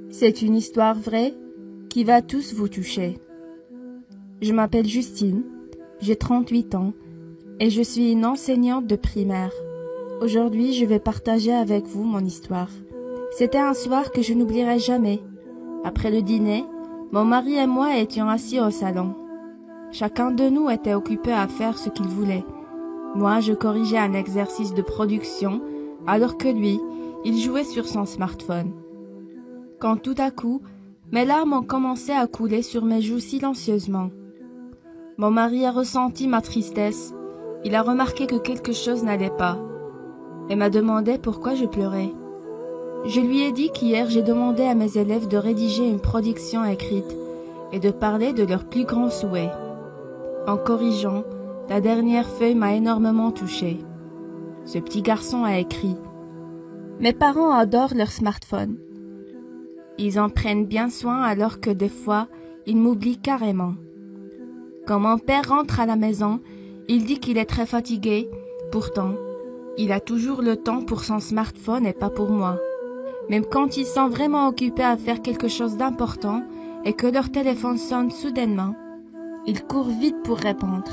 C'est une histoire vraie qui va tous vous toucher. Je m'appelle Justine, j'ai 38 ans et je suis une enseignante de primaire. Aujourd'hui, je vais partager avec vous mon histoire. C'était un soir que je n'oublierai jamais. Après le dîner, mon mari et moi étions assis au salon. Chacun de nous était occupé à faire ce qu'il voulait. Moi, je corrigeais un exercice de production, alors que lui, il jouait sur son smartphone. Quand tout à coup, mes larmes ont commencé à couler sur mes joues silencieusement. Mon mari a ressenti ma tristesse. Il a remarqué que quelque chose n'allait pas et m'a demandé pourquoi je pleurais. Je lui ai dit qu'hier j'ai demandé à mes élèves de rédiger une production écrite et de parler de leurs plus grands souhaits. En corrigeant, la dernière feuille m'a énormément touchée. Ce petit garçon a écrit « Mes parents adorent leur smartphone. Ils en prennent bien soin alors que des fois, ils m'oublient carrément. Quand mon père rentre à la maison, il dit qu'il est très fatigué. Pourtant, il a toujours le temps pour son smartphone et pas pour moi. Même quand ils sont vraiment occupés à faire quelque chose d'important et que leur téléphone sonne soudainement, ils courent vite pour répondre.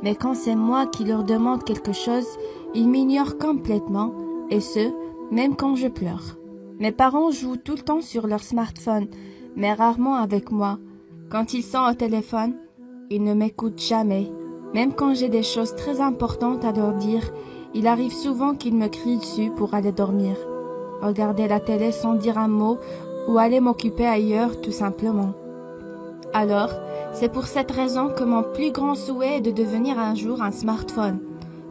Mais quand c'est moi qui leur demande quelque chose, ils m'ignorent complètement, et ce, même quand je pleure. Mes parents jouent tout le temps sur leur smartphone, mais rarement avec moi. Quand ils sont au téléphone, ils ne m'écoutent jamais. Même quand j'ai des choses très importantes à leur dire, il arrive souvent qu'ils me crient dessus pour aller dormir, regarder la télé sans dire un mot ou aller m'occuper ailleurs tout simplement. Alors, c'est pour cette raison que mon plus grand souhait est de devenir un jour un smartphone.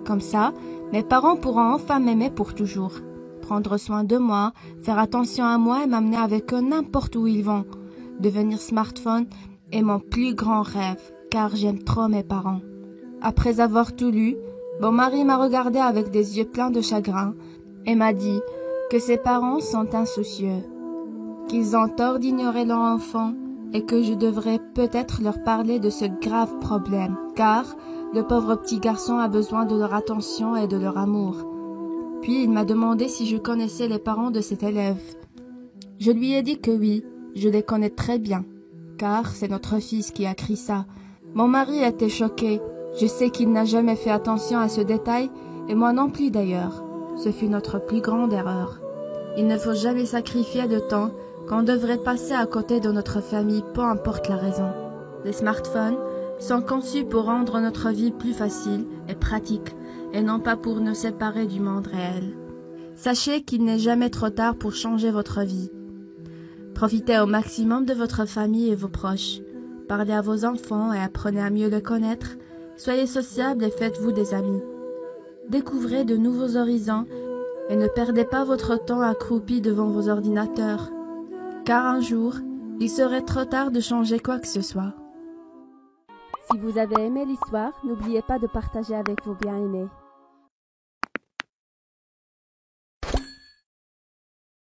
Comme ça, mes parents pourront enfin m'aimer pour toujours, prendre soin de moi, faire attention à moi et m'amener avec eux n'importe où ils vont. Devenir smartphone est mon plus grand rêve, car j'aime trop mes parents. Après avoir tout lu, mon mari m'a regardé avec des yeux pleins de chagrin et m'a dit que ses parents sont insoucieux, qu'ils ont tort d'ignorer leur enfant et que je devrais peut-être leur parler de ce grave problème, car le pauvre petit garçon a besoin de leur attention et de leur amour. Puis il m'a demandé si je connaissais les parents de cet élève. Je lui ai dit que oui, je les connais très bien, car c'est notre fils qui a écrit ça. Mon mari était choqué. Je sais qu'il n'a jamais fait attention à ce détail, et moi non plus d'ailleurs. Ce fut notre plus grande erreur. Il ne faut jamais sacrifier de temps qu'on devrait passer à côté de notre famille, peu importe la raison. Les smartphones sont conçus pour rendre notre vie plus facile et pratique, et non pas pour nous séparer du monde réel. Sachez qu'il n'est jamais trop tard pour changer votre vie. Profitez au maximum de votre famille et vos proches. Parlez à vos enfants et apprenez à mieux les connaître. Soyez sociables et faites-vous des amis. Découvrez de nouveaux horizons et ne perdez pas votre temps accroupi devant vos ordinateurs, car un jour, il serait trop tard de changer quoi que ce soit. Si vous avez aimé l'histoire, n'oubliez pas de partager avec vos bien-aimés.